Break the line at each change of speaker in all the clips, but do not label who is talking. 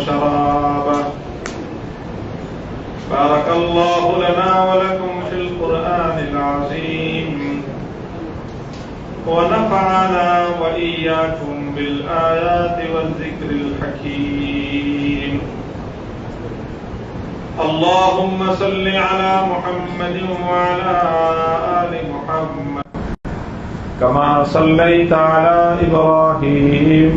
وشرابه. بارك الله لنا ولكم في القرآن العظيم ونفعنا وإياكم بالآيات والذكر الحكيم. اللهم صل على محمد وعلى آل محمد كما صليت على إبراهيم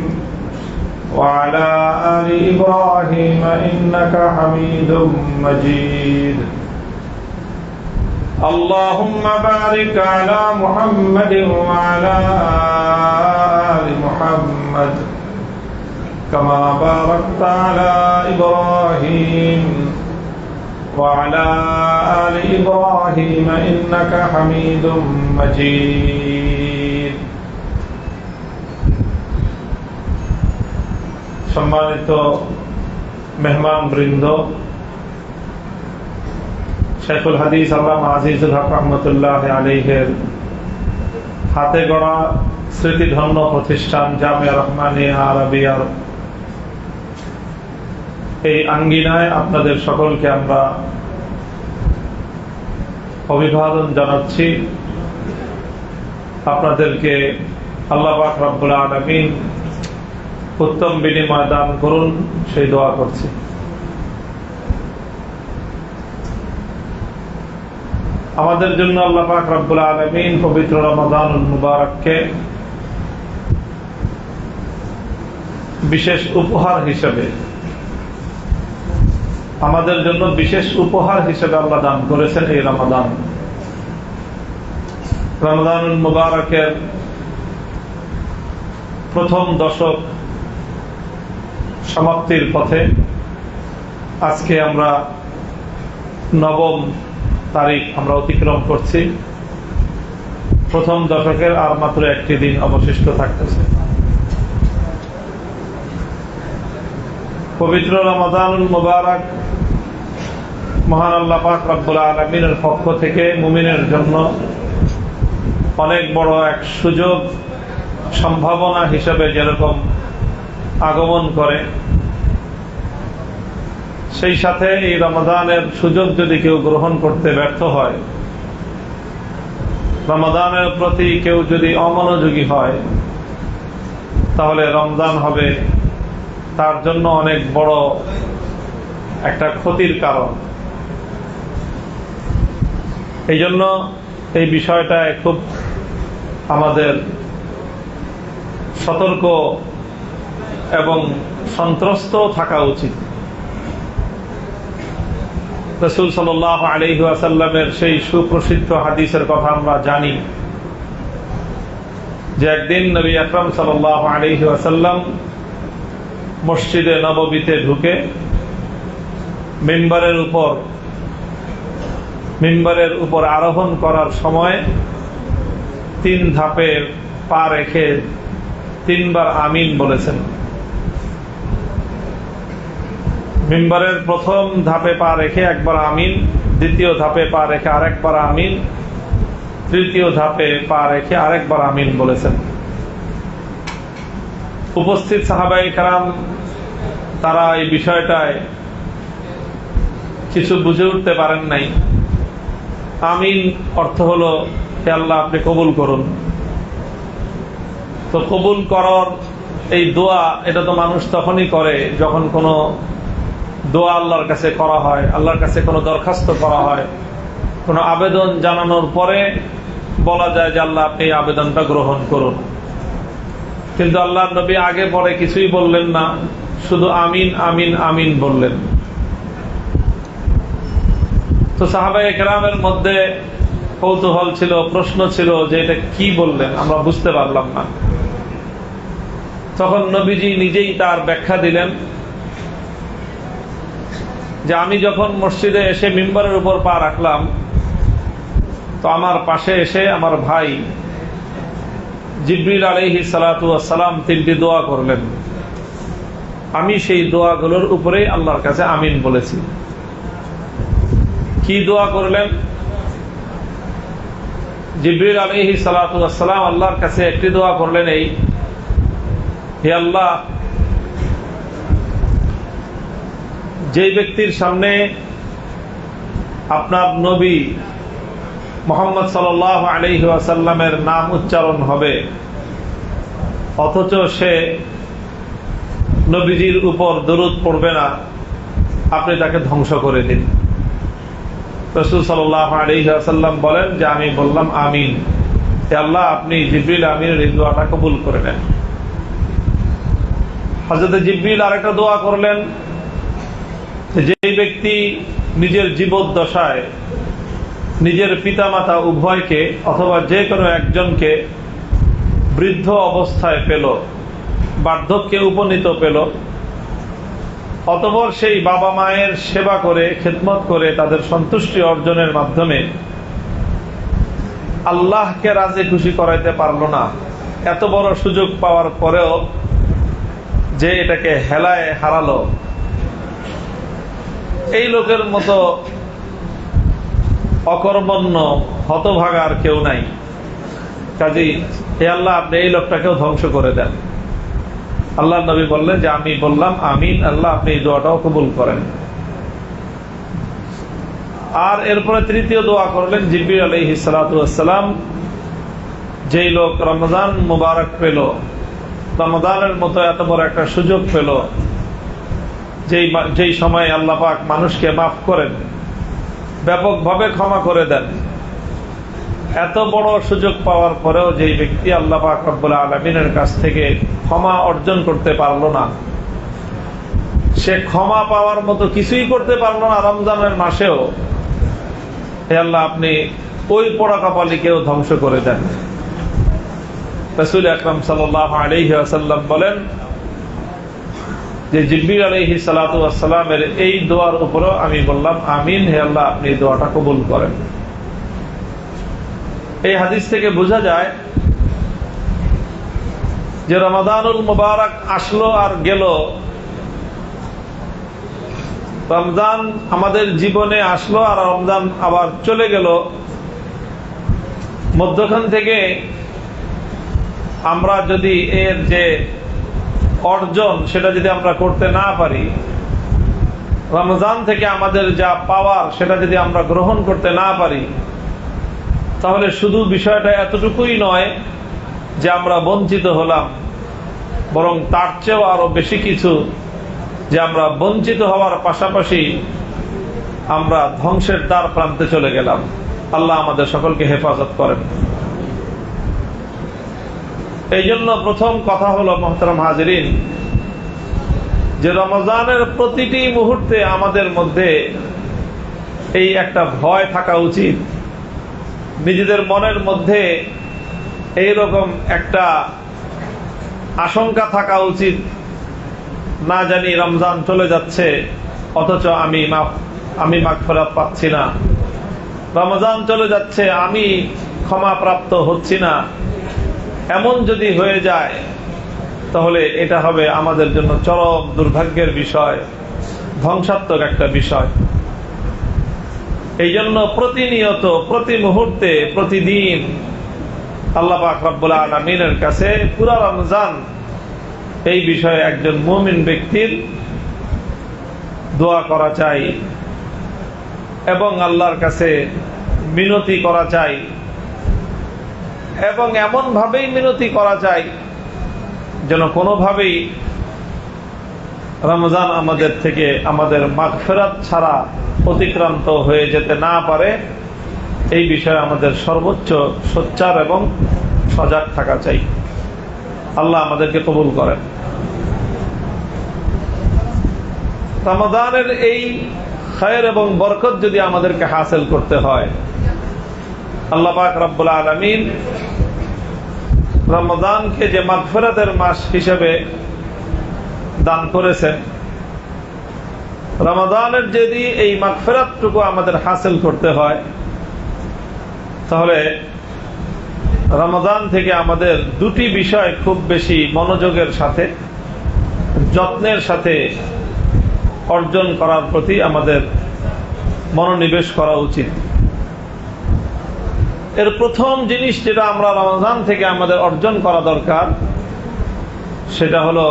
وعلى آل إبراهيم إنك حميد مجيد. اللهم بارك على محمد وعلى آل محمد كما باركت على إبراهيم وعلى آل إبراهيم إنك حميد مجيد. সম্মানিত মেহমান বৃন্দ, শেখুল হাদিস আল্লামা আজিজুল হক রহমতুল্লাহ আলাইহির হাতে গড়া স্মৃতিধন্য প্রতিষ্ঠান জামিয়া রহমানিয়া আরাবিয়ার এই আঙ্গিনায় আপনাদের সকলকে আমরা অভিবাদন জানাচ্ছি। আপনাদেরকে আল্লাহ পাক রব্বুল আলামিন উত্তম বিনিময় দান করুন, সেই দোয়া করছি। আমাদের জন্য আল্লাহ পাক রব্বুল আলামিন পবিত্র রমাদানুল মুবারককে বিশেষ উপহার হিসেবে আমাদের জন্য বিশেষ উপহার হিসেবে আল্লাহ দান করেছেন এই রমাদান। রমাদানুল মুবারকের প্রথম দশক সমাপ্তির পথে আজকে আমরা নবম তারিখ আমরা অতিক্রম করছি। প্রথম দশকের আর মাত্র একটি দিন অবশিষ্ট থাকতেছে। পবিত্র রমাদানুল মুবারক মহান আল্লাহ পাক রব্বুল আলামিনের পক্ষ থেকে মুমিনের জন্য অনেক বড় এক সুযোগ, সম্ভাবনা হিসেবে যেরকম আগমন করে, সেই সাথে এই রমাদানের সুযোগ যদি কেউ গ্রহণ করতে ব্যর্থ হয়, রমাদানের প্রতি কেউ যদি অমনোযোগী হয়, তাহলে রমজান হবে তার জন্য অনেক বড় একটা ক্ষতির কারণ। এই জন্য এই বিষয়টায় খুব আমাদের সতর্ক এবং সন্ত্রস্ত থাকা উচিত। রাসূল সাল্লাল্লাহু আলাইহি ওয়াসাল্লামের সেই সুপ্রসিদ্ধ হাদিসের কথা আমরা জানি যে একদিন নবী আকরাম সাল্লাল্লাহু আলাইহি ওয়াসাল্লাম মসজিদে নববীতে ঢুকে মিম্বরের উপর আরোহণ করার সময় 3 ধাপে পা রেখে 3 বার আমিন বলেছেন। মিম্বরের প্রথম ধাপে পা রেখে একবার আমিন, দ্বিতীয় ধাপে পা রেখে আরেকবার আমিন, তৃতীয় ধাপে পা রেখে আরেকবার আমিন বলেছেন। উপস্থিত সাহাবায়ে কেরাম তারা এই বিষয়টায় কিছু বুঝে উঠতে পারেন নাই। আমিন অর্থ হলো হে আল্লাহ আপনি কবুল করুন। তো কবুল করার এই দোয়া, এটা তো মানুষ তখনই করে যখন কোনো দোয়া আল্লাহর কাছে করা হয়, আল্লাহর কাছে কোনো দরখাস্ত করা হয়, কোনো আবেদন জানানোর পরে বলা যায় যে আল্লাহ আপনি এই আবেদনটা গ্রহণ করুন। কিন্তু আল্লাহর নবী আগে পরে কিছুই বললেন না, শুধু আমিন আমিন আমিন বললেন। তো সাহাবায়ে কেরামের মধ্যে কৌতূহল ছিল, প্রশ্ন ছিল যে এটা কি বললেন, আমরা বুঝতে পারলাম না। তখন নবীজি নিজেই তার ব্যাখ্যা দিলেন যে আমি যখন মসজিদে এসে মিম্বরের উপর পা রাখলাম, তো আমার পাশে এসে আমার ভাই জিবরিল আলাইহিস সালাতু ওয়াস সালাম 3টি দোয়া করলেন। আমি সেই দোয়াগুলোর উপরে আল্লাহর কাছে আমিন বলেছি। কি দোয়া করলেন? জিবরিল আলাইহিস সালাতু ওয়াস সালাম আল্লাহর কাছে একটি দোয়া করলেন, এই হে আল্লাহ যেই ব্যক্তির সামনে আপনার নবী মুহাম্মদ সাল্লাল্লাহু আলাইহি ওয়াসাল্লামের নাম উচ্চারণ হবে অথচ সে নবীজির উপর দরুদ পড়বে না, আপনি তাকে ধ্বংস করে দিন। রাসূল সাল্লাল্লাহু আলাইহি ওয়াসাল্লাম বলেন যে আমি বললাম আমিন, হে আল্লাহ আপনি জিবরিল আমিনের এই দোয়াটা কবুল করে নেন। হযরত জিবরিল আরেকটা দোয়া করলেন, যে ব্যক্তি নিজের জীবদ্দশায় নিজের পিতামাতা উভয়কে অথবা যে কোনো একজনকে বৃদ্ধ অবস্থায় পেল, বার্ধক্যে উপনীত পেল, অতঃপর সেই বাবা মায়ের সেবা করে খেদমত করে তাদের সন্তুষ্টি অর্জনের মাধ্যমে আল্লাহকে রাজি খুশি করাইতে পারল না, এত বড় সুযোগ পাওয়ার পরেও যে এটাকে হেলায় হারালো, এই লোকের মতো অকর্মণ্য হতভাগার কেউ নাই। কাজেই হে আল্লাহ আপনি এই লোকটাকেও ধ্বংস করে দেন। আল্লাহ নবী বললেন যে আমি বললাম আমিন, আল্লাহ আপনি এই দোয়াটাও কবুল করেন। আর এরপরে তৃতীয় দোয়া করলেন জিবরিল আলাইহিস সালাতু ওয়াস সালাম, যেই লোক রমজান মুবারক পেল, রমজানের মতো এত বড় একটা সুযোগ পেল, যেই সময় আল্লাহ পাক মানুষকে মাফ করেন, ব্যাপকভাবে ক্ষমা করে দেন, এত বড় সুযোগ পাওয়ার পরেও যেই ব্যক্তি আল্লাহ পাক রব্বুল আলামিনের কাছ থেকে ক্ষমা অর্জন করতে পারলো না, সে ক্ষমা পাওয়ার মতো কিছুই করতে পারলো না রমজানের মাসেও, হে আল্লাহ আপনি ওই পোড়া কপালীকেও ধ্বংস করে দেন। রাসূল আকরাম সাল্লাল্লাহু আলাইহি ওয়াসাল্লাম বলেন যে জিবরিল আলাইহিস সালাতু ওয়াস সালামের এই দোয়ার উপরও আমি বললাম আমিন, হে আল্লাহ আপনি এই দোয়াটা কবুল করেন। এই হাদিস থেকে বোঝা যায় যে রমাদানুল মুবারক আসলো আর গেল, রমজান আমাদের জীবনে আসলো আর রমজান আবার চলে গেল, মধ্যখান থেকে আমরা যদি এর যে অর্জন সেটা যদি আমরা করতে না পারি, রমজান থেকে আমাদের যা পাওয়ার সেটা যদি আমরা গ্রহণ করতে না পারি, তাহলে শুধু বিষয়টা এতটুকুই নয় যে আমরা বঞ্চিত হলাম, বরং তার চেয়েও আরো বেশি কিছু, যে আমরা বঞ্চিত হওয়ার পাশাপাশি আমরা ধ্বংসের দ্বার প্রান্তে চলে গেলাম। আল্লাহ আমাদের সকলকে হেফাজত করেন। এই জন্য প্রথম কথা হলো মুহতারাম হাজিরিন, যে রমজানের প্রতিটি মুহূর্তে আমাদের মধ্যে এই একটা ভয় থাকা উচিত, নিজেদের মনের মধ্যে এইরকম একটা আশঙ্কা থাকা উচিত, না জানি রমজান চলে যাচ্ছে অথচ আমি মাগফিরাত পাচ্ছি না, রমজান চলে যাচ্ছে আমি ক্ষমা প্রাপ্ত হচ্ছি না। এমন যদি হয়ে যায় তাহলে এটা হবে আমাদের জন্য চরম দুর্ভাগ্যের বিষয়, ধ্বংসাত্মক একটা বিষয়। এই জন্য প্রতিনিয়ত, প্রতি মুহূর্তে, প্রতিদিন আল্লাহ পাক রব্বুল আলামিনের কাছে পুরা রমজান এই বিষয়ে একজন মুমিন ব্যক্তির দোয়া করা চাই এবং আল্লাহর কাছে মিনতি করা চাই, এবং এমন ভাবেই মিনতি করা চাই যেন কোনোভাবেই রমজান আমাদের থেকে আমাদের মাগফিরাত ছাড়া অতিক্রান্ত হয়ে যেতে না পারে। এই বিষয়ে আমাদের সর্বোচ্চ সোচ্চার এবং সজাগ থাকা চাই। আল্লাহ আমাদেরকে কবুল করেন। রমজানের এই খায়ের এবং বরকত যদি আমাদেরকে হাসিল করতে হয়, আল্লাহ পাক রব্বুল আলামিন রমজানকে যে মাগফিরাতের মাস হিসেবে দান করেছেন, রমজানের যদি এই মাগফিরাতটুকু আমাদের হাসিল করতে হয়, তাহলে রমজান থেকে আমাদের দুটি বিষয় খুব বেশি মনোযোগের সাথে, যত্নের সাথে অর্জন করার প্রতি আমাদের মনোনিবেশ করা উচিত। এর প্রথম জিনিস যেটা আমরা রমজান থেকে আমাদের অর্জন করা দরকার, সেটা হলো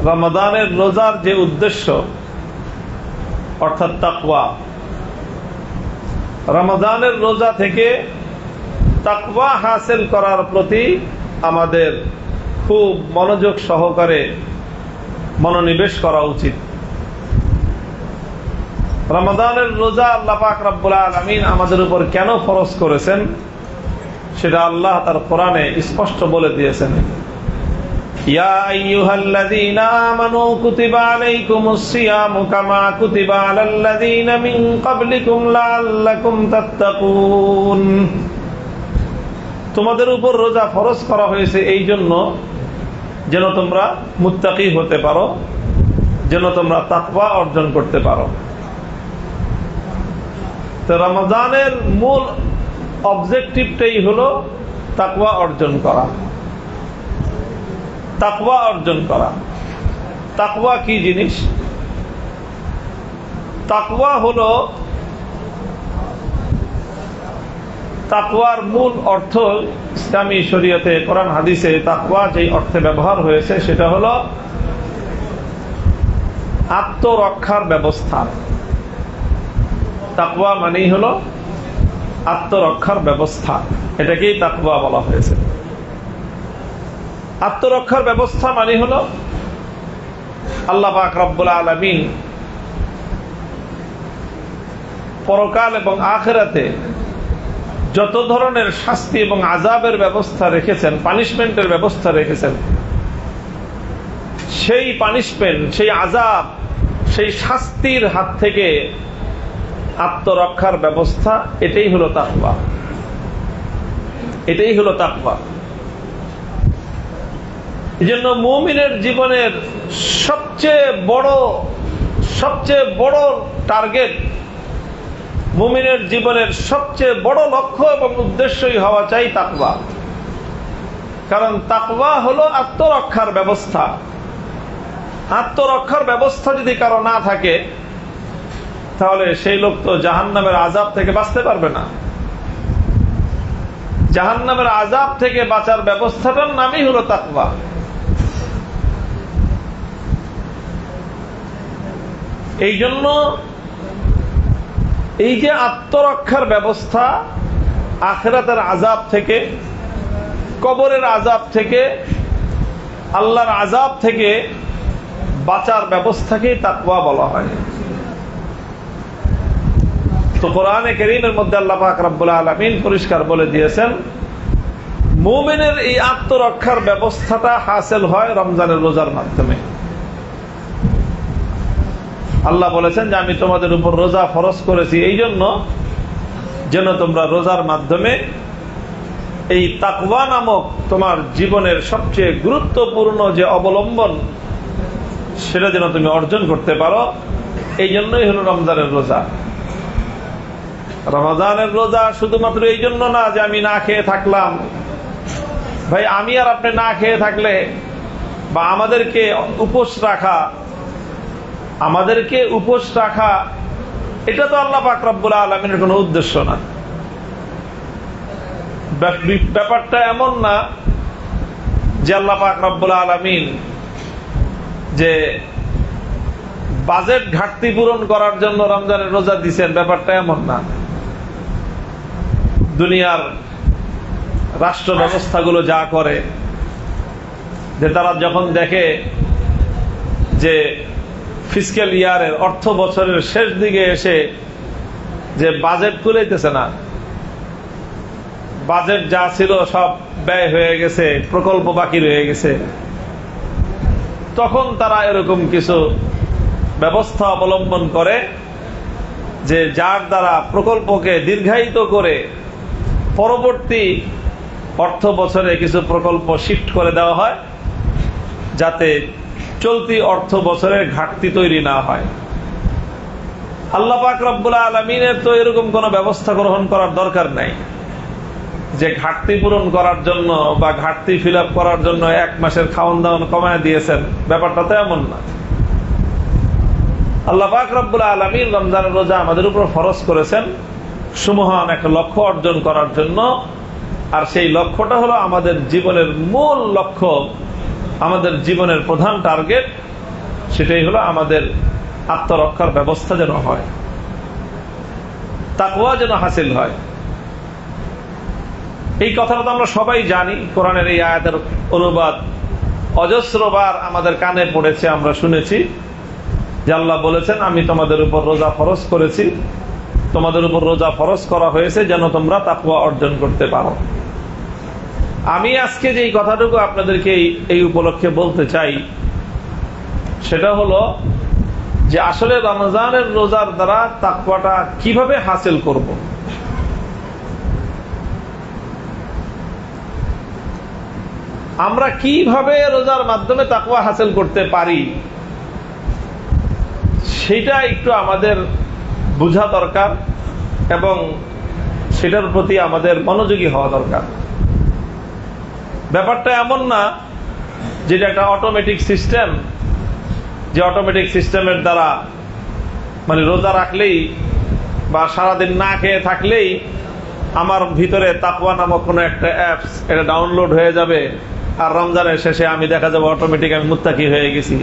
রমজানের রোজার যে উদ্দেশ্য, অর্থাৎ তাকওয়া। রমজানের রোজা থেকে তাকওয়া হাসিল করার প্রতি আমাদের খুব মনোযোগ সহকারে মনোনিবেশ করা উচিত। রমজানের রোজা আল্লাহ পাক রব্বুল আলামিন আমাদের উপর কেন ফরজ করেছেন সেটা আল্লাহ তার কোরআনে স্পষ্ট বলে দিয়েছেন। ইয়া আইয়ুহাল্লাযীনা আমানু কুতিবা আলাইকুমুস সিয়ামু কামা কুতিবা আলাল্লাযীনা মিন ক্বাবলিকুম লাআল্লাকুম তাত্তাকুন। তোমাদের উপর রোজা ফরজ করা হয়েছে এই জন্য যেন তোমরা মুত্তাকি হতে পারো, যেন তোমরা তাকওয়া অর্জন করতে পারো। তো রমজানের মূল অবজেক্টিভটাই হলো তাকওয়া অর্জন করা। তাকওয়া অর্জন করা। তাকওয়া কি জিনিস? তাকওয়া হলো, তাকওয়ার মূল অর্থ ইসলামী শরীয়তে কোরআন হাদিসে তাকওয়া যেই অর্থে ব্যবহার হয়েছে সেটা হলো আত্মরক্ষার ব্যবস্থা। তাকওয়া মানেই হলো আত্মরক্ষার ব্যবস্থা, এটাকেই তাকওয়া বলা হয়েছে। আত্মরক্ষার ব্যবস্থা মানে হলো আল্লাহ পাক রব্বুল আলামিন পরকাল এবং আখিরাতে যত ধরনের শাস্তি এবং আযাবের ব্যবস্থা রেখেছেন, পানিশমেন্টের ব্যবস্থা রেখেছেন, সেই পানিশমেন্ট, সেই আযাব, সেই শাস্তির হাত থেকে আত্মরক্ষার ব্যবস্থা, এটাই হলো তাকওয়া। এটাই হলো তাকওয়া। এজন্য মুমিনের জীবনের সবচেয়ে বড় টার্গেট, মুমিনের জীবনের সবচেয়ে বড় লক্ষ্য এবং উদ্দেশ্যই হওয়া চাই তাকওয়া। কারণ তাকওয়া হলো আত্মরক্ষার ব্যবস্থা। আত্মরক্ষার ব্যবস্থা যদি কারো না থাকে তাহলে সেই লোক তো জাহান্নামের আযাব থেকে বাঁচতে পারবে না। জাহান্নামের আযাব থেকে বাঁচার ব্যবস্থাটার নামই হলো তাকওয়া। এই জন্য এই যে আত্মরক্ষার ব্যবস্থা, আখিরাতের আযাব থেকে, কবরের আযাব থেকে, আল্লাহর আযাব থেকে বাঁচার ব্যবস্থাকেই তাকওয়া বলা হয়। তো কোরআনে কারীমের মধ্যে আল্লাহ পাক রব্বুল আলামিন পরিষ্কার বলে দিয়েছেন, মুমিনের এই আত্মরক্ষার ব্যবস্থাটা হাসিল হয় রমজানের রোজার মাধ্যমে। আল্লাহ বলেছেন যে আমি তোমাদের উপর রোজা ফরজ করেছি এই জন্য যেন তোমরা রোজার মাধ্যমে এই তাকওয়া নামক তোমার জীবনের সবচেয়ে গুরুত্বপূর্ণ যে অবলম্বন সেটা যেন তুমি অর্জন করতে পারো। এই জন্যই হলো রমজানের রোজা। রমজানের রোজা শুধুমাত্র এই জন্য না যে আমি না খেয়ে থাকলাম। ভাই, আমি আর আপনি না খেয়ে থাকলে বা আমাদেরকে উপোস রাখা এটা তো আল্লাহ পাক রব্বুল আলামিনের কোনো উদ্দেশ্য না। ব্যাপারটা এমন না যে আল্লাহ পাক রব্বুল আলামিন যে বাজেট ঘাটতি পূরণ করার জন্য রমজানের রোজা দিচ্ছেন, ব্যাপারটা এমন না। দুনিয়ার রাষ্ট্র ব্যবস্থাগুলো যা করে, যে তারা যখন দেখে যে ফিসক্যাল ইয়ারের, অর্থ বছরের শেষ দিকে এসে যে বাজেট কুলাইতেছে না, বাজেট যা ছিল সব ব্যয় হয়ে গেছে, প্রকল্প বাকি রয়ে গেছে, তখন তারা এরকম কিছু ব্যবস্থা অবলম্বন করে যে যার দ্বারা প্রকল্পকে দীর্ঘায়িত করে পরবর্তী অর্থ বছরে কিছু প্রকল্প শিফট করে দেওয়া হয় যাতে চলতি অর্থ বছরের ঘাটতি তৈরি না হয়। আল্লাহ পাক রব্বুল আলামিনের তো এরকম কোন ব্যবস্থা গ্রহণ করার দরকার নাই যে ঘাটতি পূরণ করার জন্য বা ঘাটতি ফিল আপ করার জন্য এক মাসের খাওয়ান দাওয়ান কমায় দিয়েছেন, ব্যাপারটা তো এমন না। আল্লাহ পাক রব্বুল আলামিন রমজানের রোজা আমাদের উপর ফরজ করেছেন সুমহান একটা লক্ষ্য অর্জন করার জন্য। আর সেই লক্ষ্যটা হলো আমাদের জীবনের মূল লক্ষ্য, আমাদের জীবনের প্রধান টার্গেট, সেটাই হলো আমাদের আত্মরক্ষার ব্যবস্থা যেন হয়, তাকওয়া যেন হাসিল হয়। এই কথাটা তো আমরা সবাই জানি। কোরআনের এই আয়াতের অনুবাদ অজস্রবার আমাদের কানে পড়েছে, আমরা শুনেছি যে আল্লাহ বলেছেন, আমি তোমাদের উপর রোজা ফরজ করেছি, তোমাদের উপর রোজা ফরজ করা হয়েছে যেন তোমরা তাকওয়া অর্জন করতে পারো। আমি আজকে যে কথাটুকু আপনাদেরকে এই উপলক্ষে বলতে চাই সেটা হলো যে আসলে রমজানের রোজার দ্বারা তাকওয়াটা কিভাবে হাসিল করব। আমরা কিভাবে রোজার মাধ্যমে তাকওয়া হাসিল করতে পারি সেটা একটু আমাদের বোঝা দরকার এবং সেটার প্রতি আমাদের মনোযোগী হওয়া দরকার। ব্যাপারটা এমন না যেটা একটা অটোমেটিক সিস্টেম, যে অটোমেটিক সিস্টেমের দ্বারা মানে রোজা রাখলেই বা সারাদিন না খেয়ে থাকলেই আমার ভিতরে তাকওয়া নামক কোনো একটা অ্যাপস এটা ডাউনলোড হয়ে যাবে আর রমজানের শেষে আমি দেখা যাবো অটোমেটিক আমি মুত্তাকি হয়ে গেছি।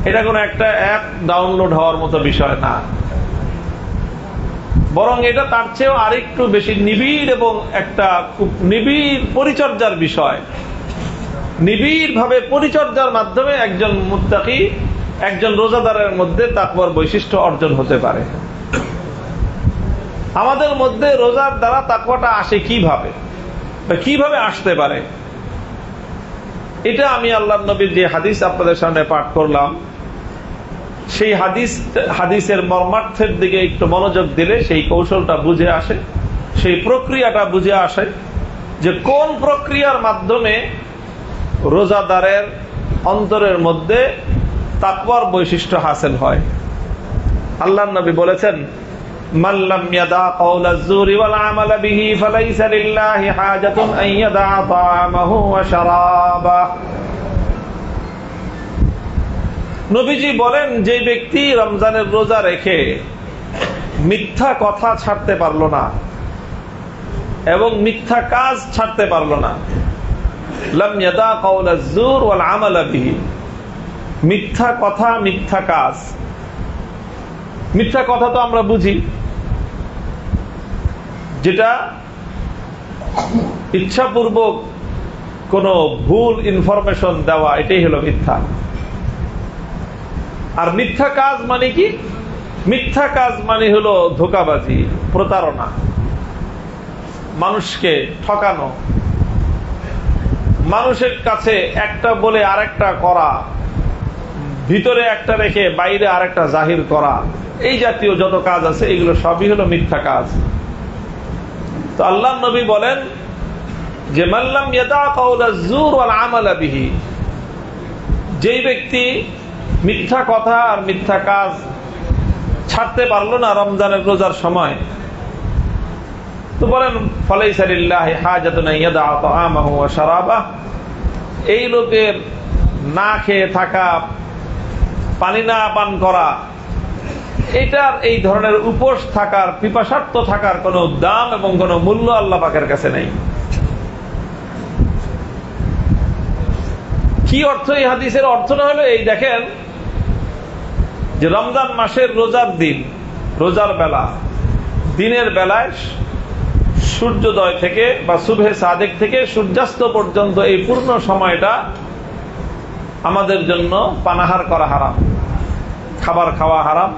এটা কোনো একটা অ্যাপ ডাউনলোড হওয়ার মতো বিষয় না, বরং এটা তার চেয়েও আরেকটু বেশি নিবিড় এবং একটা খুব নিবিড় পরিচর্যার বিষয়। নিবিড় ভাবে পরিচর্যার মাধ্যমে একজন মুত্তাকি, একজন রোজাদারের মধ্যে তাকওয়ার বৈশিষ্ট্য অর্জন হতে পারে। আমাদের মধ্যে রোজার দ্বারা তাকওয়াটা আসে কিভাবে, কিভাবে আসতে পারে, এটা আমি আল্লাহর নবীর যে হাদিস আপনাদের সামনে পাঠ করলাম সেই হাদিসের মর্মার্থের দিকে একটু মনোযোগ দিলে সেই কৌশলটা বুঝে আসে, সেই প্রক্রিয়াটা বুঝে আসে যে কোন প্রক্রিয়ার মাধ্যমে রোজাদারের অন্তরের মধ্যে তাকওয়ার বৈশিষ্ট্য হাসিল হয়। আল্লাহর নবী বলেছেন, মান লাম ইয়াদা কাওলাজ জুরি ওয়াল আমালা বিহি ফালাইসা লিল্লাহি হাজাতুন আন ইয়াদা তা'আমাহু ওয়া শারাবাহু। নবীজি বলেন, যে ব্যক্তি রমজানের রোজা রেখে মিথ্যা কথা ছাড়তে পারলো না এবং মিথ্যা কাজ ছাড়তে পারলো না, লাম ইয়াদা কাওলাজ জুর ওয়াল আমালা বিহি, মিথ্যা কথা মিথ্যা কাজ। মিথ্যা কথা তো আমরা বুঝি, যেটা ইচ্ছাপূর্বক কোনো ভুল ইনফরমেশন দেওয়া, এটাই হলো মিথ্যা। আর মিথ্যা কাজ মানে কি? মিথ্যা কাজ মানে হলো ধোঁকাবাজি, প্রতারণা, মানুষকে ঠকানো, মানুষের কাছে একটা বলে আরেকটা করা, ভিতরে একটা রেখে বাইরে আরেকটা জাহির করা, এই জাতীয় যত কাজ আছে এগুলো সবই হলো মিথ্যা কাজ। তো আল্লাহর নবী বলেন যে মান লাম ইয়াদা কাওলাজ জুর ওয়াল আমালা বিহি, যেই ব্যক্তি মিথ্যা কথা আর মিথ্যা কাজ ছাড়তে পারলো না রমজানের রোজার সময়, তো বলেন ফালাইসা লিল্লাহি হাজাতুন আন ইয়াদা তা'আমাহু ওয়া শারাবাহু, এই লোকের না খেয়ে থাকা, পানি না পান করা, এটার এই ধরনের উপোস থাকার, পিপাসার্থ থাকার কোনো দাম এবং কোনো মূল্য আল্লাহ পাকের কাছে নেই। কি অর্থ এই হাদিসের? অর্থটা হলো এই, দেখেন যে রমজান মাসের রোজার দিন, রোজার বেলা, দিনের বেলায় সূর্যোদয় থেকে বা সুবহে সাদেক থেকে সূর্যাস্ত পর্যন্ত এই পূর্ণ সময়টা আমাদের জন্য পানাহার করা হারাম, খাবার খাওয়া হারাম,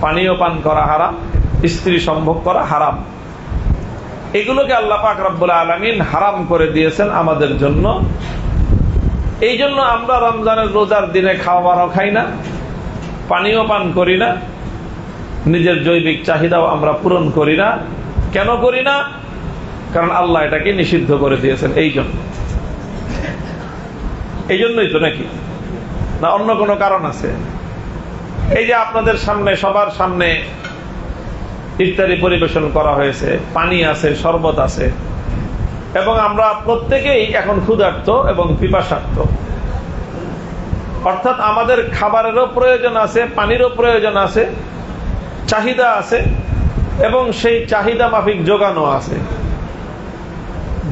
পানীয় পান করা হারাম, স্ত্রী সম্ভোগ করা হারাম। এগুলোকে আল্লাহ পাক রব্বুল আলামিন হারাম করে দিয়েছেন আমাদের জন্য। এই জন্য আমরা রমজানের রোজার দিনে খাওয়ারও খাই না, পানীয় পান করি না, নিজের জৈবিক চাহিদাও আমরা পূরণ করি না। কেন করি না? কারণ আল্লাহ এটাকে নিষিদ্ধ করে দিয়েছেন। এই জন্যই তো, নাকি না অন্য কোনো কারণ আছে? এই যে আপনাদের সামনে, সবার সামনে ইফতারি পরিবেশন করা হয়েছে, পানি আছে, শরবত আছে, এবং আমরা প্রত্যেকেই এখন ক্ষুধার্ত এবং পিপাসার্ত। অর্থাৎ আমাদের খাবারেরও প্রয়োজন আছে, পানিরও প্রয়োজন আছে, চাহিদা আছে, এবং সেই চাহিদা মাফিক যোগানো আছে।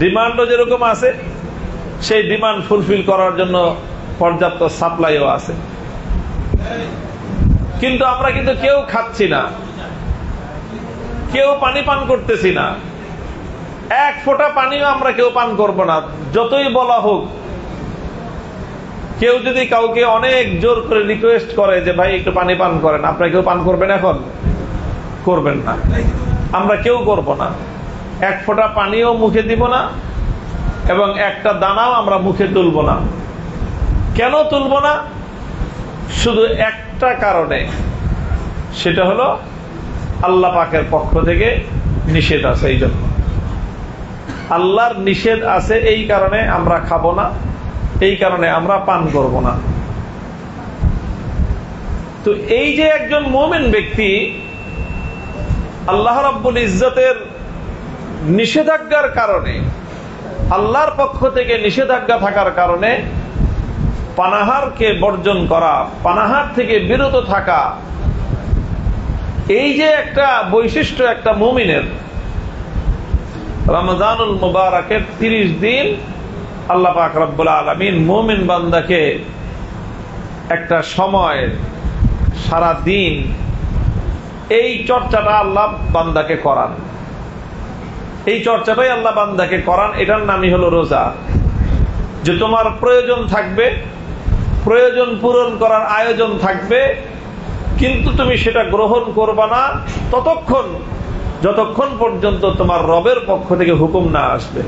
ডিমান্ডও যেরকম আছে, সেই ডিমান্ড ফুলফিল করার জন্য পর্যাপ্ত সাপ্লাইও আছে। কিন্তু আমরা কিন্তু কেউ খাচ্ছি না, কেউ পানি পান করতেছি না, এক ফোঁটা পানিও আমরা কেউ পান করব না, যতই বলা হোক। কেউ যদি কাউকে অনেক জোর করে রিকোয়েস্ট করে যে ভাই একটু পানি পান করেন, আপনারা কেউ পান করবেন? এখন করবেন না, আমরা কেউ করব না। এক ফোঁটা পানিও মুখে দিব না এবং একটা দানাও আমরা মুখে তুলব না। কেন তুলব না? শুধু একটা কারণে, সেটা হলো আল্লাহ পাকের পক্ষ থেকে নিষেধ আছে। এই জন্য আল্লাহর নিষেধ আছে, এই কারণে আমরা খাবো না, এই কারণে আমরা পান করব না। তো এই যে একজন মুমিন ব্যক্তি আল্লাহ রাব্বুল ইজ্জতের নিষেধাজ্ঞার কারণে, আল্লাহর পক্ষ থেকে নিষেধাজ্ঞা থাকার কারণে পানাহারকে বর্জন করা, পানাহার থেকে বিরত থাকা, এই যে একটা বৈশিষ্ট্য একটা মুমিনের, রমজানুল মুবারকের 30 দিন আল্লাহ পাক রব্বুল আলামিন মুমিন বান্দাকে একটা সময়, সারা দিন এই চর্চাটা আল্লাহ বান্দাকে করান। এই চর্চাটাই আল্লাহ বান্দাকে করান। এটার নামই হলো রোজা। যে তোমার প্রয়োজন থাকবে, প্রয়োজন পূরণ করার আয়োজন থাকবে, কিন্তু তুমি সেটা গ্রহণ করবা না ততক্ষণ যতক্ষণ পর্যন্ত তোমার রবের পক্ষ থেকে হুকুম না আসবে।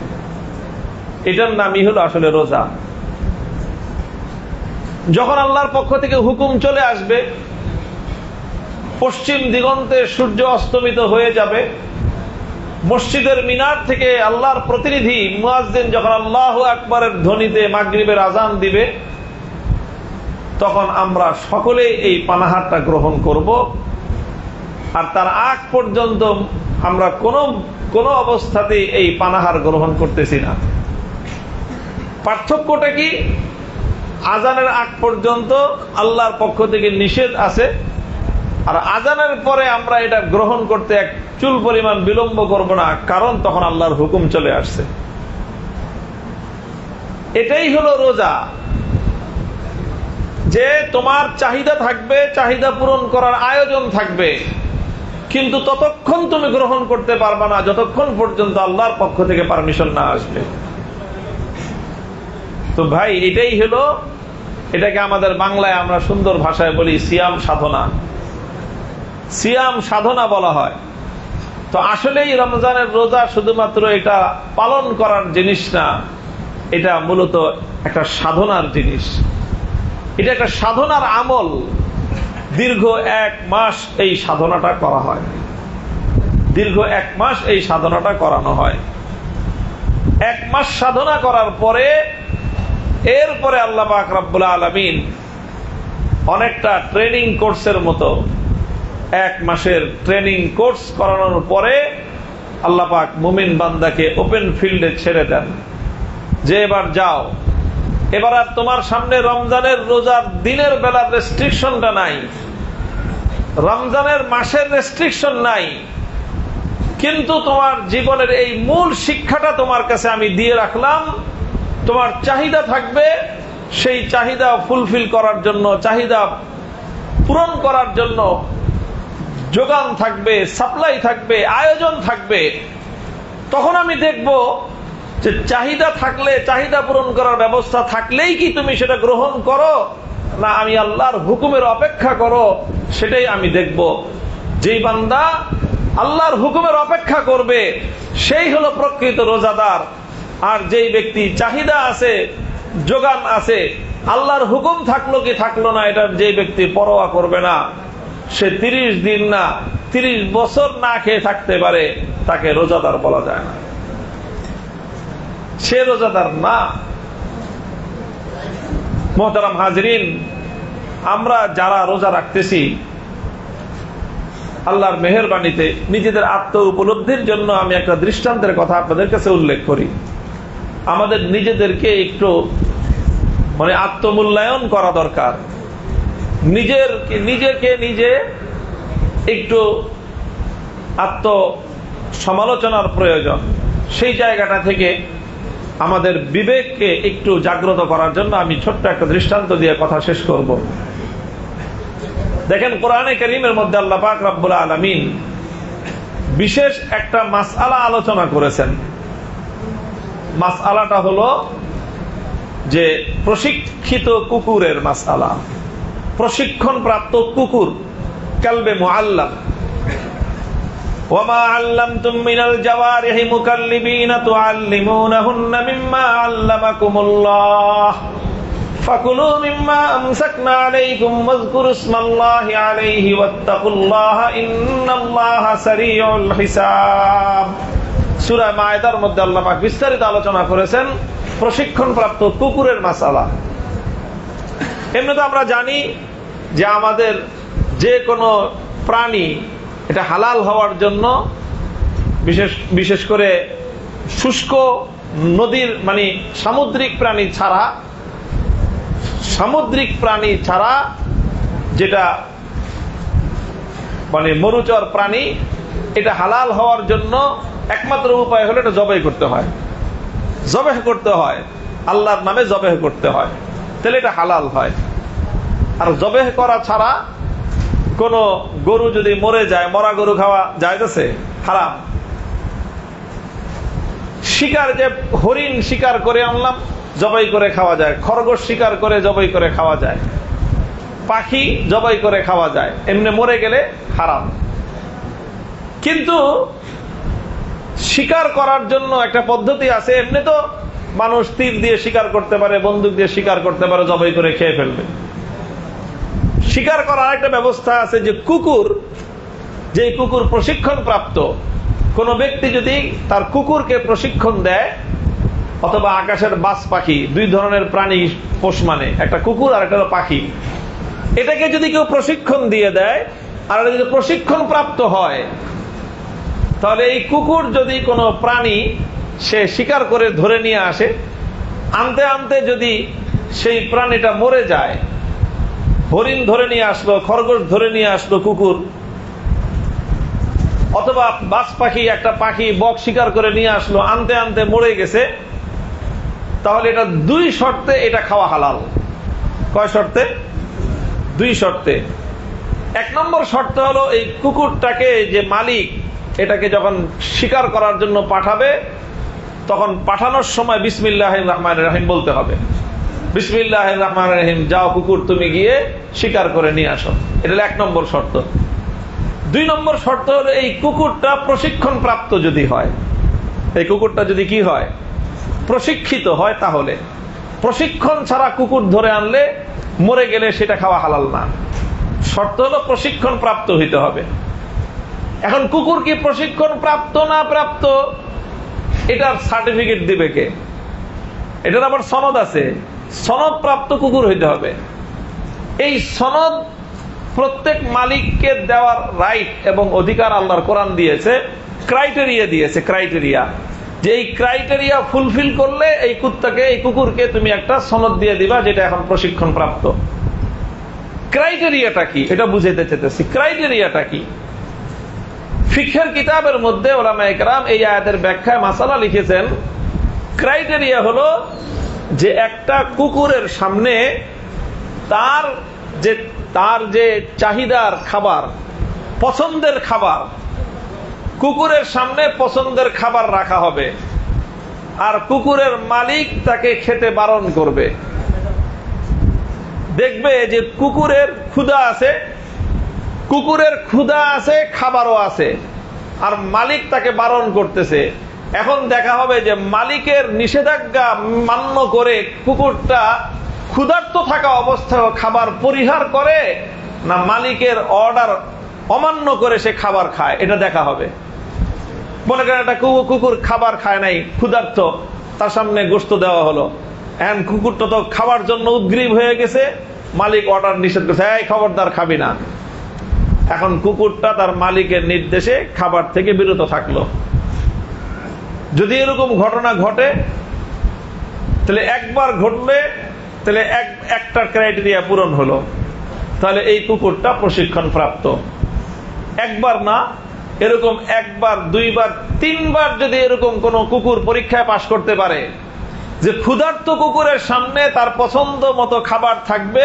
এটার নামই হলো আসলে রোজা। যখন আল্লাহর পক্ষ থেকে হুকুম চলে আসবে, পশ্চিম দিগন্তে সূর্য অস্তমিত হয়ে যাবে, মসজিদের মিনার থেকে আল্লাহর প্রতিনিধি মুয়াজ্জিন যখন আল্লাহু আকবারের ধ্বনিতে মাগরিবের আজান দিবে, তখন আমরা সকলে এই পানাহারটা গ্রহণ করব। আর তার আগ পর্যন্ত আমরা কোন অবস্থাতেই এই পানাহার গ্রহণ করতেছি না। পার্থক্যটা কি? আজানের আগ পর্যন্ত আল্লাহর পক্ষ থেকে নিষেধ আছে, আর আজানের পরে আমরা এটা গ্রহণ করতে এক চুল পরিমাণ বিলম্ব করব না, কারণ তখন আল্লাহর হুকুম চলে আসছে। এটাই হলো রোজা। যে তোমার চাহিদা থাকবে, চাহিদা পূরণ করার আয়োজন থাকবে, কিন্তু ততক্ষণ তুমি গ্রহণ করতে পারবা না যতক্ষণ পর্যন্ত আল্লাহর পক্ষ থেকে পারমিশন না আসবে। তো ভাই, এটাই হলো, এটাকে আমাদের বাংলায় আমরা সুন্দর ভাষায় বলি সিয়াম সাধনা। সিয়াম সাধনা বলা হয়। তো আসলেই রমজানের রোজা শুধুমাত্র এটা পালন করার জিনিস না, এটা মূলত একটা সাধনার জিনিস। এটা একটা সাধনার আমল। দীর্ঘ 1 মাস এই সাধনাটা করা হয়, দীর্ঘ 1 মাস এই সাধনাটা করানো হয়। 1 মাস সাধনা করার পরে এরপরে আল্লাহ পাক রব্বুল আলামিন অনেকটা ট্রেনিং কোর্সের মতো 1 মাসের ট্রেনিং কোর্স করানোর পরে আল্লাহ পাক মুমিন বান্দাকে ওপেন ফিল্ডে ছেড়ে দেন যে এবার যাও, এবার আর তোমার সামনে রমজানের রোজার দিনের বেলার রেস্ট্রিকশনটা নাই, রমজানের মাসের রেস্ট্রিকশন নাই, কিন্তু তোমার জীবনের এই মূল শিক্ষাটা তোমার কাছে আমি দিয়ে রাখলাম। তোমার চাহিদা থাকবে, সেই চাহিদা ফুলফিল করার জন্য, চাহিদা পূরণ করার জন্য যোগান থাকবে, সাপ্লাই থাকবে, আয়োজন থাকবে। তখন আমি দেখব যে চাহিদা থাকলে, চাহিদা পূরণ করার ব্যবস্থা থাকলেই কি তুমি সেটা গ্রহণ করো, না আমি আল্লাহর হুকুমের অপেক্ষা করো, সেটাই আমি দেখব। যেই বান্দা আল্লাহর হুকুমের অপেক্ষা করবে সেই হলো প্রকৃত রোজাদার। আর যেই ব্যক্তি চাহিদা আছে, যোগান আছে, আল্লাহর হুকুম থাকলো কি থাকলো না এটার যে ব্যক্তি পরোয়া করবে না, সে 30 দিন না 30 বছর না খেয়ে থাকতে পারে, তাকে রোজাদার বলা যায় না, সে রোজাদার না। মোহতারাম হাজরিন, আমরা যারা রোজা রাখতেছি, আল্লাহর মেহেরবানিতে নিজেদের আত্ম উপলব্ধির জন্য আমি একটা দৃষ্টান্তের কথা আপনাদের কাছে উল্লেখ করি। আমাদের নিজেদেরকে একটু আত্মমূল্যায়ন করা দরকার, নিজেকে নিজে একটু আত্ম সমালোচনার প্রয়োজন। সেই জায়গাটা থেকে আমাদের বিবেককে একটু জাগ্রত করার জন্য আমি ছোট্ট একটা দৃষ্টান্ত দিয়ে কথা শেষ করব। দেখেন কোরআনে কারীমের মধ্যে আল্লাহ পাক রব্বুল আলামিন বিশেষ একটা মাসআলা আলোচনা করেছেন। মাসআলাটা হলো যে প্রশিক্ষিত কুকুরের মাসআলা, প্রশিক্ষণ প্রাপ্ত কুকুর, কালবে মুআল্লাম। ওয়ামা আল্লামতুম মিনাল জাওয়ারিহি মুকাল্লিবিনা তুআল্লিমুনাহুন্না মিম্মা আল্লামাকুমুল্লাহ ফাকুলু মিম্মা আমসাকনা আলাইকুম ওয়াযকুরু ইসমাল্লাহি আলাইহি ওয়াত্তাকুল্লাহা ইন্নাল্লাহা সারিউল হিসাব। সূরা মায়েদার মধ্যে আল্লাহ পাক বিস্তারিত আলোচনা করেছেন প্রশিক্ষণপ্রাপ্ত কুকুরের মাসআলা। এমনি তো আমরা জানি যে আমাদের যে কোনো প্রাণী এটা হালাল হওয়ার জন্য বিশেষ করে শুষ্ক নদীর মানে সামুদ্রিক প্রাণী ছাড়া যেটা মানে মরুচর প্রাণী, এটা হালাল হওয়ার জন্য একমাত্র উপায় হলো এটা জবাই করতে হয়, আল্লাহর নামে জবাই করতে হয়, তাহলে এটা হালাল হয়। আর জবাই করা ছাড়া কোন গরু যদি মরে যায়, মরা গরু খাওয়া যাইতেছে? হারাম। শিকার, যে হরিণ শিকার করে আনলাম, জবাই করে খাওয়া যায়। খরগোশ শিকার করে জবাই করে খাওয়া যায়। পাখি জবাই করে খাওয়া যায়, এমনি মরে গেলে হারাম। কিন্তু শিকার করার জন্য একটা পদ্ধতি আছে। এমনি তো মানুষ তীর দিয়ে শিকার করতে পারে, বন্দুক দিয়ে শিকার করতে পারে, জবাই করে খেয়ে ফেলবে। শিকার করার একটা ব্যবস্থা আছে যে কুকুর, যে কুকুর প্রশিক্ষণ প্রাপ্ত, কোন ব্যক্তি যদি তার কুকুরকে প্রশিক্ষণ দেয়, অথবা আকাশের বাজ পাখি, দুই ধরনের প্রাণী পোষ মানে, একটা কুকুর আর একটা পাখি, এটাকে যদি কেউ প্রশিক্ষণ দিয়ে দেয় আর এটা যদি প্রশিক্ষণ প্রাপ্ত হয়, তাহলে এই কুকুর যদি কোনো প্রাণী সে শিকার করে ধরে নিয়ে আসে, আনতে আনতে যদি সেই প্রাণীটা মরে যায়, হরিণ ধরে নিয়ে আসলো, খরগোশ ধরে নিয়ে আসলো কুকুর, অথবা বাজ পাখি, একটা পাখি বক শিকার করে নিয়ে আসলো, আনতে আনতে মরে গেছে, তাহলে এটা দুই শর্তে এটা খাওয়া হালাল। কয় শর্তে? দুই শর্তে। এক নম্বর শর্ত হলো এই কুকুরটাকে যে মালিক এটাকে যখন শিকার করার জন্য পাঠাবে, তখন পাঠানোর সময় বিসমিল্লাহির রহমানির রহিম বলতে হবে। বিসমিল্লাহির রহমানির রহিম, যাও কুকুর তুমি গিয়ে শিকার করে নিয়ে আসো। এটা হলো এক নম্বর শর্ত। দুই নম্বর শর্ত হলো এই কুকুরটা প্রশিক্ষণ প্রাপ্ত যদি হয়, এই কুকুরটা যদি কি হয়? প্রশিক্ষিত হয়। তাহলে প্রশিক্ষণ ছাড়া কুকুর ধরে আনলে মরে গেলে সেটা খাওয়া হালাল না। শর্ত হলো প্রশিক্ষণ প্রাপ্ত হইতে হবে। এখন কুকুর কি প্রশিক্ষণ প্রাপ্ত না প্রাপ্ত, এটার সার্টিফিকেট দিবে কে? এটার আবার সনদ আছে। সনদ প্রাপ্ত কুকুর হইতে হবে। এই সনদ প্রত্যেক মালিককে দেওয়ার রাইট এবং অধিকার আল্লাহর কোরআন দিয়েছে, ক্রাইটেরিয়া দিয়েছে। ক্রাইটেরিয়া, যে এই ক্রাইটেরিয়া ফুলফিল করলে এই কুত্তাকে, এই কুকুরকে তুমি একটা সনদ দিয়ে দিবা যেটা এখন প্রশিক্ষণ প্রাপ্ত। ক্রাইটেরিয়াটা কি এটা বুঝাইতে চাইতেছি। ক্রাইটেরিয়াটা কি? ফিকহের কিতাবের মধ্যে উলামায়ে কেরাম এই আয়াতের ব্যাখ্যায় মাসালা লিখেছেন। ক্রাইটেরিয়া হলো যে একটা কুকুরের সামনে তার যে চাহিদার খাবার, পছন্দের খাবার, কুকুরের সামনে পছন্দের খাবার রাখা হবে, আর কুকুরের মালিক তাকে খেতে বারণ করবে। দেখবে যে কুকুরের ক্ষুধা আছে, খাবারও আছে, আর মালিক তাকে বারণ করতেছে। এখন দেখা হবে যে মালিকের নিষেধাজ্ঞা মান্য করে কুকুরটা ক্ষুধার্ত থাকা অবস্থায় খাবার পরিহার করে, না মালিকের অর্ডার অমান্য করে সে খাবার খায়, এটা দেখা হবে। মনে করেন একটা কুকুর খাবার খায় নাই, ক্ষুধার্ত, তার সামনে গোশত দেওয়া হলো, এখন কুকুরটা তো খাওয়ার জন্য উদ্গ্রীব হয়ে গেছে, মালিক অর্ডার নিষেধ করছে, এই খবরদার খাবি না। এখন কুকুরটা তার মালিকের নির্দেশে খাবার থেকে বিরত থাকলো। যদি এরকম ঘটনা ঘটে, তাহলে একবার ঘটলে তাহলে একটা ক্রাইটেরিয়া পূরণ হলো, তাহলে এই কুকুরটা প্রশিক্ষণ প্রাপ্ত। একবার না, এরকম একবার, দুইবার, তিনবার যদি এরকম কোন কুকুর পরীক্ষায় পাশ করতে পারে যে ক্ষুধার্ত কুকুরের সামনে তার পছন্দ মতো খাবার থাকবে,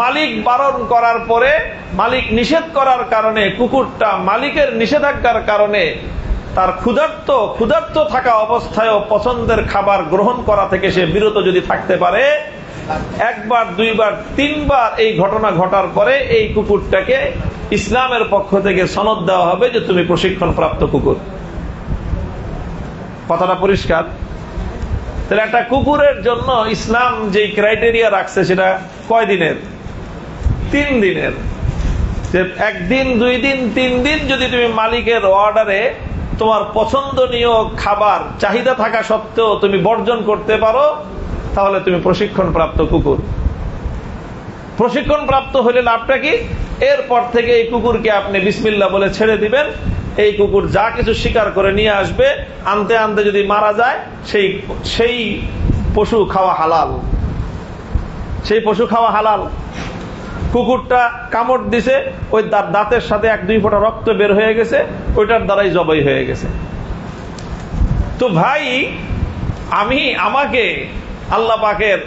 মালিক বারণ করার পরে, মালিক নিষেধ করার কারণে, কুকুরটা মালিকের নিষেধাজ্ঞার কারণে তার ক্ষুধার্ত থাকা অবস্থায়ও পছন্দের খাবার গ্রহণ করা থেকে সে বিরত যদি থাকতে পারে, একবার, দুইবার, তিনবার এই ঘটনা ঘটার পরে এই কুকুরটাকে ইসলামের পক্ষ থেকে সনদ দেওয়া হবে যে তুমি প্রশিক্ষণ প্রাপ্ত কুকুর। কথাটা পরিষ্কার? তাহলে একটা কুকুরের জন্য ইসলাম যে ক্রাইটেরিয়া রাখছে সেটা কয় দিনের? 3 দিনের। একদিন, 2 দিন, 3 দিন যদি তুমি মালিকের অর্ডারে তোমার পছন্দনীয় খাবার চাহিদা থাকা সত্ত্বেও তুমি বর্জন করতে পারো, তাহলে তুমি প্রশিক্ষণ প্রাপ্ত কুকুর। প্রশিক্ষণ প্রাপ্ত হলে লাভটা কি? এরপর থেকে এই কুকুরকে আপনি বিসমিল্লাহ বলে ছেড়ে দিবেন। এই কুকুর যা কিছু শিকার করে নিয়ে আসবে, আনতে আনতে যদি মারা যায় সেই পশু খাওয়া হালাল। সেই পশু খাওয়া হালাল। কুকুরটা কামড় দিছে, ওই দাঁতের সাথে 1-2 ফোঁটা রক্ত বের হয়ে গেছে, ওইটার দ্বারাই জবাই হয়ে গেছে। তো ভাই, আমাকে আল্লাহ পাকের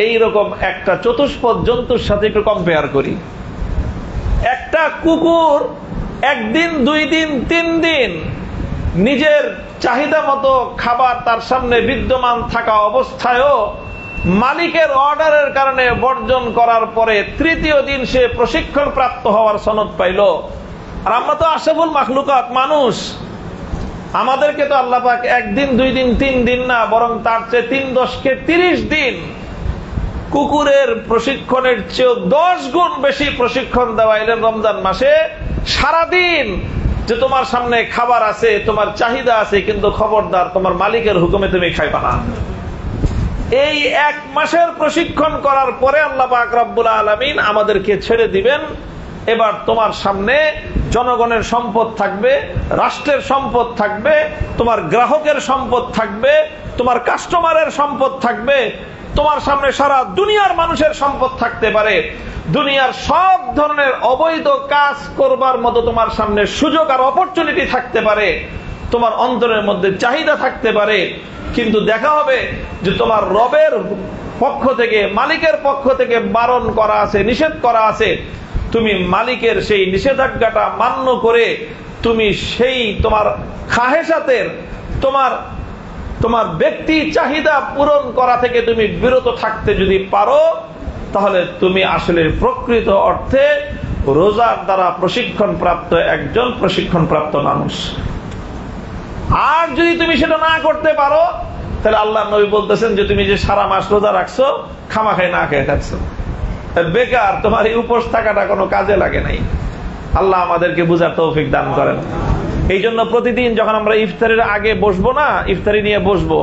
এইরকম একটা চতুষ্পদ জন্তুর সাথে একটু কম্পেয়ার করি। একটা কুকুর 1 দিন, 2 দিন, 3 দিন নিজের চাহিদা মতো খাবার তার সামনে বিদ্যমান থাকা অবস্থায়ও মালিকের অর্ডারের কারণে বর্জন করার পরে 3য় দিন সে প্রশিক্ষণ প্রাপ্ত হওয়ার সনদ পাইল। আর আমরা তো আশরাফুল মাখলুকাত, মানুষ। আমাদেরকে তো আল্লাহ পাক 1 দিন, 2 দিন, 3 দিন না, বরং তার চেয়ে 3×10 = 30 দিন কুকুরের প্রশিক্ষণের চেয়ে 10 গুণ বেশি প্রশিক্ষণ দেওয়াইলেন রমজান মাসে। সারাদিন যে তোমার সামনে খাবার আছে, তোমার চাহিদা আছে, কিন্তু খবরদার তোমার মালিকের হুকুমে তুমি খাইবা না। এই 1 মাসের প্রশিক্ষণ করার পরে আল্লাহ পাক রব্বুল আলামিন আমাদেরকে ছেড়ে দিবেন। এবার তোমার সামনে জনগণের সম্পদ থাকবে, রাষ্ট্রের সম্পদ থাকবে, তোমার গ্রাহকের সম্পদ থাকবে, তোমার কাস্টমারের সম্পদ থাকবে, তোমার সামনে সারা দুনিয়ার মানুষের সম্পদ থাকতে পারে। দুনিয়ার সব ধরনের অবৈধ কাজ করবার মতো তোমার সামনে সুযোগ আর অপরচুনিটি থাকতে পারে, তোমার অন্তরের মধ্যে চাহিদা থাকতে পারে। কিন্তু দেখা হবে যে তোমার রবের পক্ষ থেকে, মালিকের পক্ষ থেকে বারণ করা আছে, নিষেধ করা আছে। তুমি মালিকের সেই নিষেধাজ্ঞাটা মান্য করে তুমি সেই তোমার খাহেসাতের, তোমার ব্যক্তি চাহিদা পূরণ করা থেকে তুমি বিরত থাকতে যদি পারো, তাহলে তুমি আসলে প্রকৃত অর্থে রোজার দ্বারা প্রশিক্ষণ প্রাপ্ত একজন প্রশিক্ষণ প্রাপ্ত মানুষ। আর যদি তুমি সেটা না করতে পারো, তাহলে আল্লাহ নবী বলতেছেন যে তুমি যে সারা মাস রোজা রাখছো, খামাখাই না খেয়ে থাকছো, বেকার, তোমার এই উপোস থাকাটা কোনো কাজে লাগে নাই। আল্লাহ আমাদেরকে বুঝার তৌফিক দান করেন। এই জন্য প্রতিদিন যখন আমরা ইফতারের আগে বসবো না, ইফতারি নিয়ে বসবো,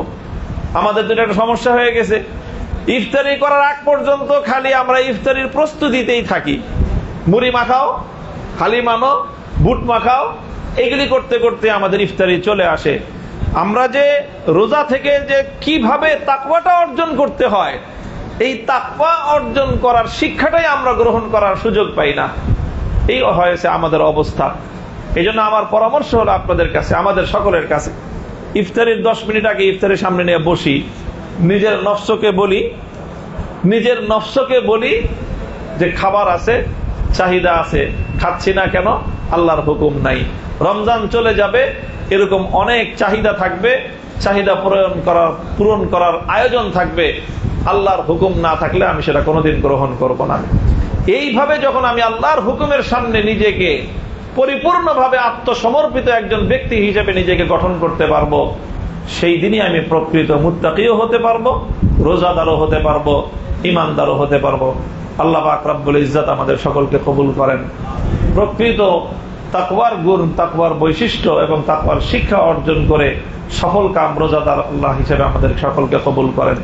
আমাদের তো একটা সমস্যা হয়ে গেছে। ইফতারি করার আগ পর্যন্ত খালি আমরা ইফতারির প্রস্তুতিতেই থাকি। মুড়ি মাখাও, হালিম আনো, বুট মাখাও, এগুলি করতে করতে আমাদের ইফতারি চলে আসে। আমরা যে রোজা থেকে যে কিভাবে তাকওয়াটা অর্জন করতে হয়, এই তাকওয়া অর্জন করার শিক্ষাটাই আমরা গ্রহণ করার সুযোগ পাই না। এই হয়েছে আমাদের অবস্থা। এই জন্য আমার পরামর্শ হলো আপনাদের কাছে, আমাদের সকলের কাছে, ইফতারির 10 মিনিট আগে ইফতারের সামনে নিয়ে বসি, নিজের নফসকে বলি যে খাবার আছে, চাহিদা আছে, খাচ্ছি না কেন? আল্লাহর হুকুম নাই। রমজান চলে যাবে, এরকম অনেক চাহিদা থাকবে, চাহিদা পূরণ করার আয়োজন থাকবে। আল্লাহর হুকুম না থাকলে আমি সেটা কোনোদিন গ্রহণ করব না। এইভাবে যখন আমি আল্লাহর হুকুমের সামনে নিজেকে পরিপূর্ণভাবে আত্মসমর্পিত একজন ব্যক্তি হিসেবে নিজেকে গঠন করতে পারবো, সেই দিনই আমি প্রকৃত মুত্তাকিও হতে পারবো, রোজাদারও হতে পারবো, ইমানদারও হতে পারবো। আল্লাহ পাক রব্বুল ইজ্জত আমাদের সকলকে কবুল করেন। প্রকৃত তাকওয়ার গুণ, তাকওয়ার বৈশিষ্ট্য এবং তাকওয়ার শিক্ষা অর্জন করে সফল কাম রোজাদার আল্লাহ হিসেবে আমাদের সকলকে কবুল করেন।